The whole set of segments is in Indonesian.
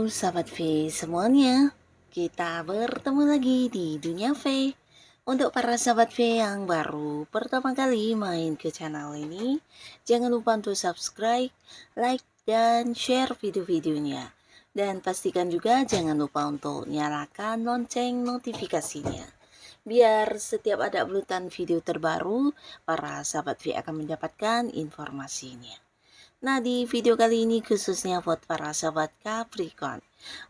sahabat V semuanya, kita bertemu lagi di Dunia V. Untuk para sahabat V yang baru pertama kali main ke channel ini, jangan lupa untuk subscribe, like, dan share video-videonya. Dan pastikan juga jangan lupa untuk nyalakan lonceng notifikasinya. Biar setiap ada uploadan video terbaru, para sahabat V akan mendapatkan informasinya. Nah, di video kali ini khususnya buat para sahabat Capricorn.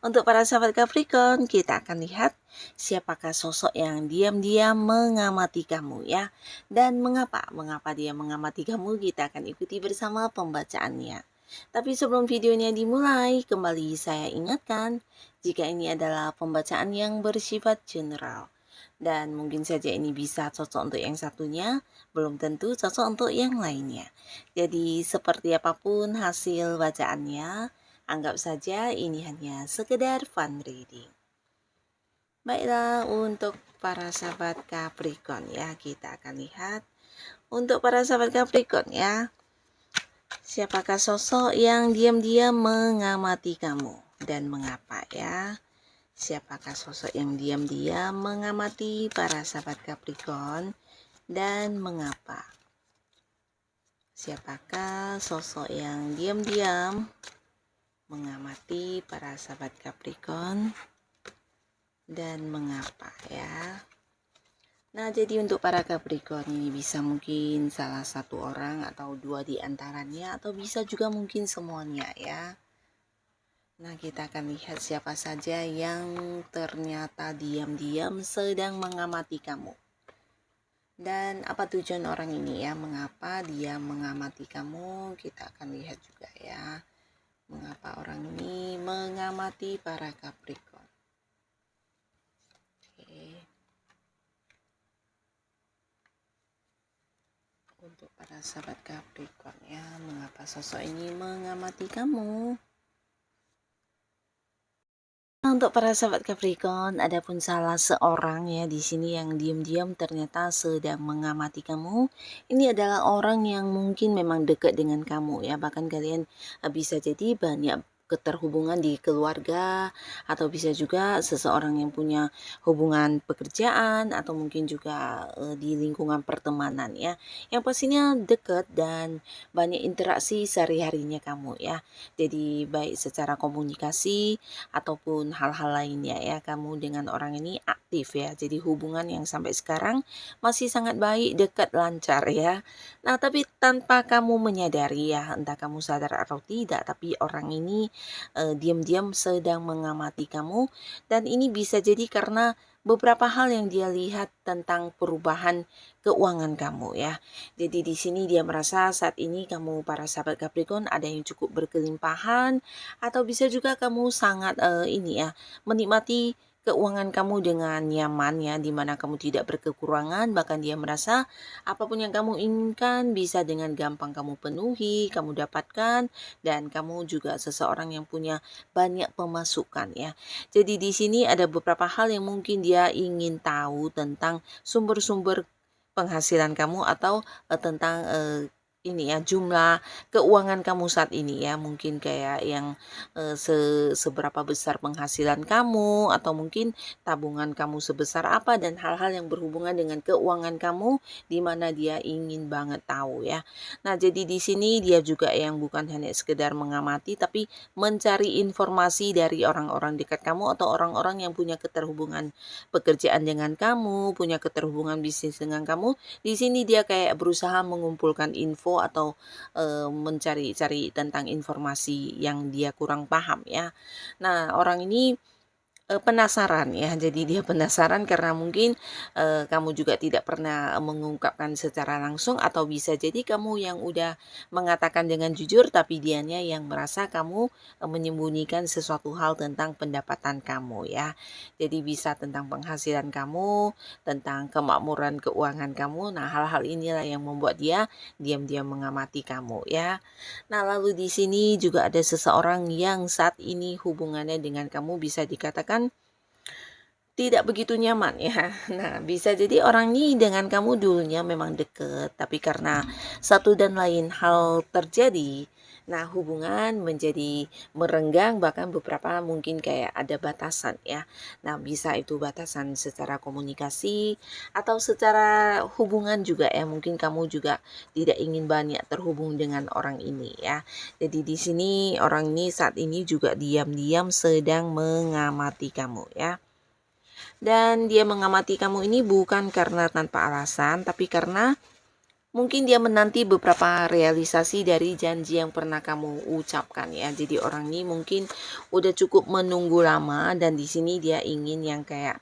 Untuk para sahabat Capricorn, kita akan lihat siapakah sosok yang diam-diam mengamati kamu ya. Dan mengapa dia mengamati kamu, kita akan ikuti bersama pembacaannya. Tapi sebelum videonya dimulai, kembali saya ingatkan, jika ini adalah pembacaan yang bersifat general. Dan mungkin saja ini bisa cocok untuk yang satunya, belum tentu cocok untuk yang lainnya. Jadi seperti apapun hasil bacaannya, anggap saja ini hanya sekedar fun reading. Baiklah, untuk para sahabat Capricorn ya, kita akan lihat. Untuk para sahabat Capricorn ya, siapakah sosok yang diam-diam mengamati kamu dan mengapa ya? Siapakah sosok yang diam-diam mengamati para sahabat Capricorn dan mengapa? Siapakah sosok yang diam-diam mengamati para sahabat Capricorn dan mengapa ya? Nah, jadi untuk para Capricorn ini bisa mungkin salah satu orang atau dua di antaranya, atau bisa juga mungkin semuanya ya. Nah, kita akan lihat siapa saja yang ternyata diam-diam sedang mengamati kamu. Dan apa tujuan orang ini ya, mengapa dia mengamati kamu, kita akan lihat juga ya. Mengapa orang ini mengamati para Capricorn. Oke. Untuk para sahabat Capricorn ya, mengapa sosok ini mengamati kamu. Untuk para sahabat Capricorn, adapun salah seorang ya di sini yang diam-diam ternyata sedang mengamati kamu. Ini adalah orang yang mungkin memang dekat dengan kamu ya, bahkan kalian bisa jadi banyak keterhubungan di keluarga, atau bisa juga seseorang yang punya hubungan pekerjaan, atau mungkin juga di lingkungan pertemanan ya. Yang pastinya dekat dan banyak interaksi sehari-harinya kamu ya. Jadi baik secara komunikasi ataupun hal-hal lainnya ya, kamu dengan orang ini aktif ya, jadi hubungan yang sampai sekarang masih sangat baik, dekat, lancar ya. Nah, tapi tanpa kamu menyadari ya, entah kamu sadar atau tidak, tapi orang ini diam-diam sedang mengamati kamu, dan ini bisa jadi karena beberapa hal yang dia lihat tentang perubahan keuangan kamu ya. Jadi di sini dia merasa saat ini kamu para sahabat Capricorn ada yang cukup berkelimpahan, atau bisa juga kamu sangat ini ya, menikmati keuangan kamu dengan nyaman ya, dimana kamu tidak berkekurangan, bahkan dia merasa apapun yang kamu inginkan bisa dengan gampang kamu penuhi, kamu dapatkan, dan kamu juga seseorang yang punya banyak pemasukan ya. Jadi di sini ada beberapa hal yang mungkin dia ingin tahu tentang sumber-sumber penghasilan kamu, atau tentang ini ya, jumlah keuangan kamu saat ini ya, mungkin kayak yang seberapa besar penghasilan kamu, atau mungkin tabungan kamu sebesar apa, dan hal-hal yang berhubungan dengan keuangan kamu di mana dia ingin banget tahu ya. Nah, jadi di sini dia juga yang bukan hanya sekedar mengamati, tapi mencari informasi dari orang-orang dekat kamu, atau orang-orang yang punya keterhubungan pekerjaan dengan kamu, punya keterhubungan bisnis dengan kamu. Di sini dia kayak berusaha mengumpulkan info, atau mencari-cari tentang informasi yang dia kurang paham ya. Nah, orang ini penasaran ya, jadi dia penasaran karena mungkin kamu juga tidak pernah mengungkapkan secara langsung, atau bisa jadi kamu yang udah mengatakan dengan jujur, tapi dianya yang merasa kamu menyembunyikan sesuatu hal tentang pendapatan kamu ya. Jadi bisa tentang penghasilan kamu, tentang kemakmuran keuangan kamu. Nah, hal-hal inilah yang membuat dia diam-diam mengamati kamu ya. Nah, lalu di sini juga ada seseorang yang saat ini hubungannya dengan kamu bisa dikatakan tidak begitu nyaman ya. Nah, bisa jadi orang ini dengan kamu dulunya memang deket, tapi karena satu dan lain hal terjadi, Nah, hubungan menjadi merenggang, bahkan beberapa mungkin kayak ada batasan ya. Nah, bisa itu batasan secara komunikasi atau secara hubungan juga ya. Mungkin kamu juga tidak ingin banyak terhubung dengan orang ini ya. Jadi di sini orang ini saat ini juga diam-diam sedang mengamati kamu ya. Dan dia mengamati kamu ini bukan karena tanpa alasan, tapi karena mungkin dia menanti beberapa realisasi dari janji yang pernah kamu ucapkan ya. Jadi orang ini mungkin udah cukup menunggu lama dan di sini dia ingin yang kayak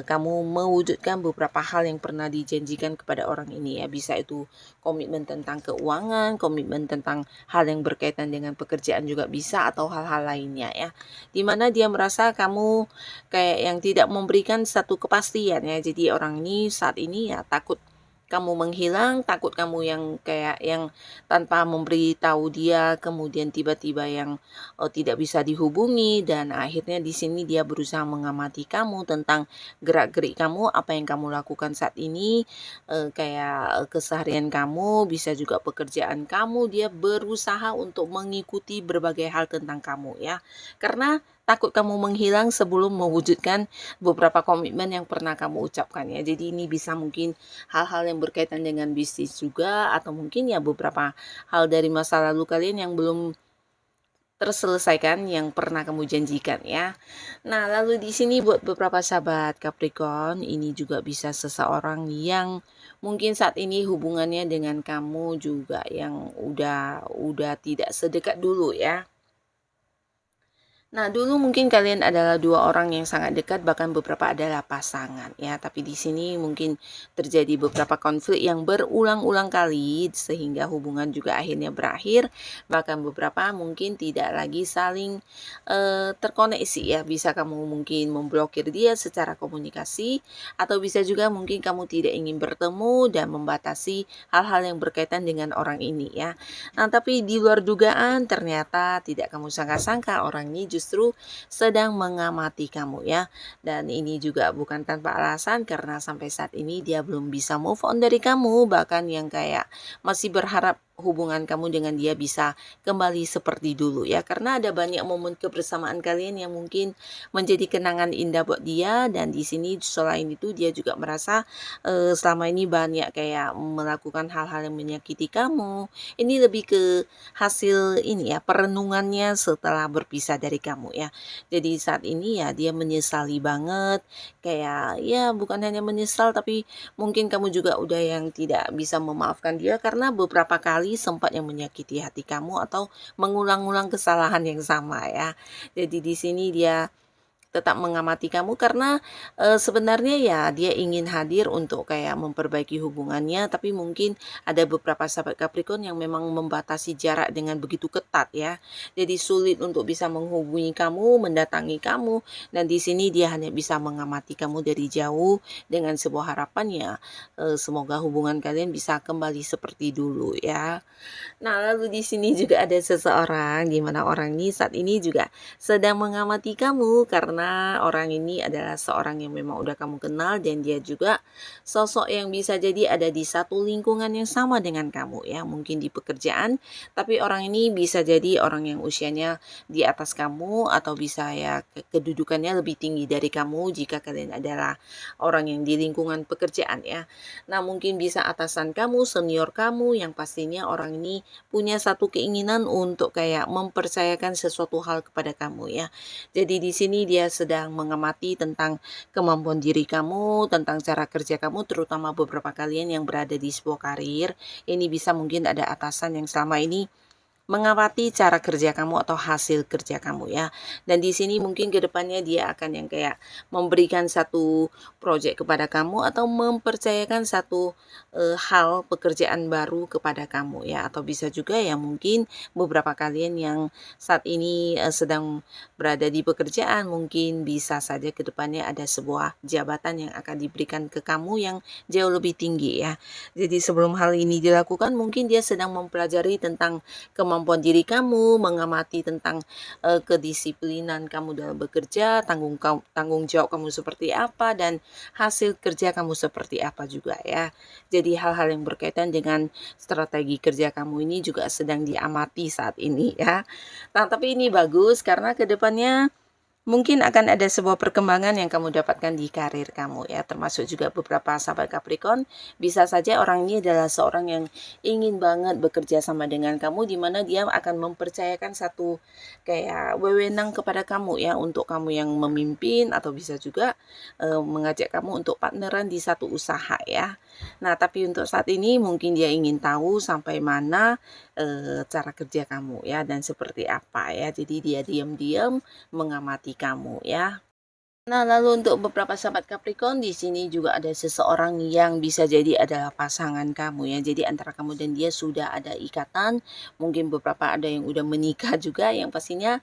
kamu mewujudkan beberapa hal yang pernah dijanjikan kepada orang ini ya. Bisa itu komitmen tentang keuangan, komitmen tentang hal yang berkaitan dengan pekerjaan juga bisa atau hal-hal lainnya ya. Dimana dia merasa kamu kayak yang tidak memberikan satu kepastian ya. Jadi orang ini saat ini ya takut kamu menghilang, takut kamu yang kayak yang tanpa memberitahu dia, kemudian tiba-tiba yang tidak bisa dihubungi dan akhirnya di sini dia berusaha mengamati kamu tentang gerak-gerik kamu, apa yang kamu lakukan saat ini, kayak keseharian kamu, bisa juga pekerjaan kamu, dia berusaha untuk mengikuti berbagai hal tentang kamu ya. Karena takut kamu menghilang sebelum mewujudkan beberapa komitmen yang pernah kamu ucapkan ya. Jadi ini bisa mungkin hal-hal yang berkaitan dengan bisnis juga atau mungkin ya beberapa hal dari masa lalu kalian yang belum terselesaikan yang pernah kamu janjikan ya. Nah, lalu di sini buat beberapa sahabat Capricorn, ini juga bisa seseorang yang mungkin saat ini hubungannya dengan kamu juga yang udah tidak sedekat dulu ya. Nah, dulu mungkin kalian adalah dua orang yang sangat dekat, bahkan beberapa adalah pasangan ya. Tapi di sini mungkin terjadi beberapa konflik yang berulang-ulang kali sehingga hubungan juga akhirnya berakhir. Bahkan beberapa mungkin tidak lagi saling terkoneksi ya. Bisa kamu mungkin memblokir dia secara komunikasi atau bisa juga mungkin kamu tidak ingin bertemu dan membatasi hal-hal yang berkaitan dengan orang ini ya. Nah, tapi di luar dugaan ternyata tidak kamu sangka-sangka orang ini justru sedang mengamati kamu ya. Dan ini juga bukan tanpa alasan karena sampai saat ini dia belum bisa move on dari kamu, bahkan yang kayak masih berharap hubungan kamu dengan dia bisa kembali seperti dulu ya, karena ada banyak momen kebersamaan kalian yang mungkin menjadi kenangan indah buat dia. Dan di sini selain itu dia juga merasa selama ini banyak kayak melakukan hal-hal yang menyakiti kamu. Ini lebih ke hasil ini ya, perenungannya setelah berpisah dari kamu ya. Jadi saat ini ya dia menyesali banget, kayak ya bukan hanya menyesal tapi mungkin kamu juga udah yang tidak bisa memaafkan dia karena beberapa kali sempat yang menyakiti hati kamu atau mengulang-ulang kesalahan yang sama ya. Jadi di sini dia tetap mengamati kamu karena sebenarnya ya dia ingin hadir untuk kayak memperbaiki hubungannya, tapi mungkin ada beberapa sahabat Capricorn yang memang membatasi jarak dengan begitu ketat ya. Jadi sulit untuk bisa menghubungi kamu, mendatangi kamu, dan di sini dia hanya bisa mengamati kamu dari jauh dengan sebuah harapan ya semoga hubungan kalian bisa kembali seperti dulu ya. Nah, lalu di sini juga ada seseorang di mana orang ini saat ini juga sedang mengamati kamu karena orang ini adalah seorang yang memang udah kamu kenal dan dia juga sosok yang bisa jadi ada di satu lingkungan yang sama dengan kamu ya, mungkin di pekerjaan, tapi orang ini bisa jadi orang yang usianya di atas kamu atau bisa ya kedudukannya lebih tinggi dari kamu jika kalian adalah orang yang di lingkungan pekerjaan ya. Nah, mungkin bisa atasan kamu, senior kamu yang pastinya orang ini punya satu keinginan untuk kayak mempercayakan sesuatu hal kepada kamu ya. Jadi di sini dia sedang mengamati tentang kemampuan diri kamu, tentang cara kerja kamu, terutama beberapa kalian yang berada di sebuah karir. Ini bisa mungkin ada atasan yang selama ini mengamati cara kerja kamu atau hasil kerja kamu ya. Dan di sini mungkin kedepannya dia akan yang kayak memberikan satu proyek kepada kamu atau mempercayakan satu hal pekerjaan baru kepada kamu ya. Atau bisa juga ya mungkin beberapa kalian yang saat ini sedang berada di pekerjaan mungkin bisa saja kedepannya ada sebuah jabatan yang akan diberikan ke kamu yang jauh lebih tinggi ya. Jadi sebelum hal ini dilakukan mungkin dia sedang mempelajari tentang kemampuan kemampuan diri kamu, mengamati tentang kedisiplinan kamu dalam bekerja, tanggung jawab kamu seperti apa, dan hasil kerja kamu seperti apa juga ya. Jadi hal-hal yang berkaitan dengan strategi kerja kamu ini juga sedang diamati saat ini ya. Nah, tapi ini bagus karena kedepannya mungkin akan ada sebuah perkembangan yang kamu dapatkan di karir kamu ya, termasuk juga beberapa sahabat Capricorn, bisa saja orang ini adalah seorang yang ingin banget bekerja sama dengan kamu, di mana dia akan mempercayakan satu kayak wewenang kepada kamu ya, untuk kamu yang memimpin atau bisa juga mengajak kamu untuk partneran di satu usaha ya. Nah, tapi untuk saat ini mungkin dia ingin tahu sampai mana cara kerja kamu ya dan seperti apa ya. Jadi dia diam-diam mengamati kamu ya. Nah, lalu untuk beberapa sahabat Capricorn, di sini juga ada seseorang yang bisa jadi adalah pasangan kamu ya. Jadi antara kamu dan dia sudah ada ikatan, mungkin beberapa ada yang udah menikah juga, yang pastinya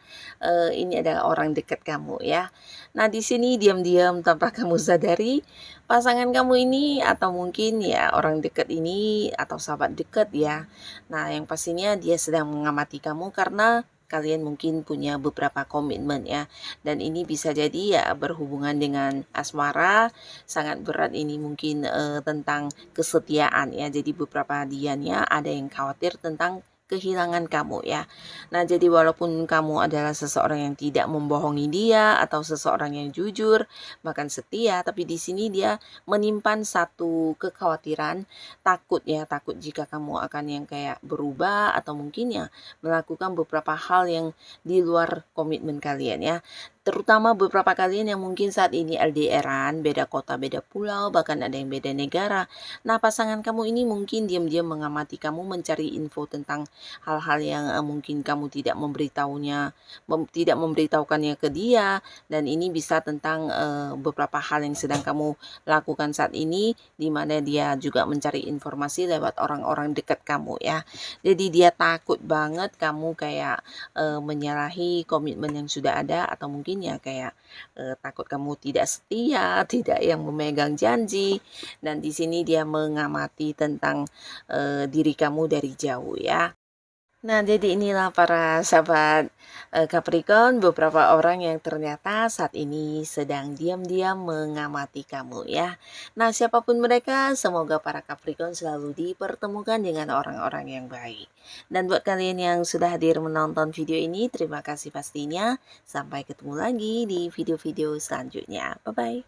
ini adalah orang dekat kamu ya. Nah, di sini diam-diam tanpa kamu sadari, pasangan kamu ini atau mungkin ya orang dekat ini atau sahabat dekat ya. Nah, yang pastinya dia sedang mengamati kamu karena kalian mungkin punya beberapa komitmen ya, dan ini bisa jadi ya berhubungan dengan asmara, sangat berat ini mungkin tentang kesetiaan ya. Jadi beberapa diannya ada yang khawatir tentang kehilangan kamu ya. Nah, jadi walaupun kamu adalah seseorang yang tidak membohongi dia atau seseorang yang jujur bahkan setia, tapi di sini dia menyimpan satu kekhawatiran, takut ya, takut jika kamu akan yang kayak berubah atau mungkin ya melakukan beberapa hal yang di luar komitmen kalian ya. Terutama beberapa kalian yang mungkin saat ini LDRan, beda kota, beda pulau, bahkan ada yang beda negara. Nah, pasangan kamu ini mungkin diam-diam mengamati kamu, mencari info tentang hal-hal yang mungkin kamu tidak memberitahukannya ke dia, dan ini bisa tentang beberapa hal yang sedang kamu lakukan saat ini, di mana dia juga mencari informasi lewat orang-orang dekat kamu ya. Jadi dia takut banget kamu kayak menyalahi komitmen yang sudah ada, atau mungkin ya kayak takut kamu tidak setia, tidak yang memegang janji, dan di sini dia mengamati tentang diri kamu dari jauh ya. Nah, jadi inilah para sahabat Capricorn, beberapa orang yang ternyata saat ini sedang diam-diam mengamati kamu ya. Nah, siapapun mereka, semoga para Capricorn selalu dipertemukan dengan orang-orang yang baik. Dan buat kalian yang sudah hadir menonton video ini, terima kasih pastinya. Sampai ketemu lagi di video-video selanjutnya. Bye-bye.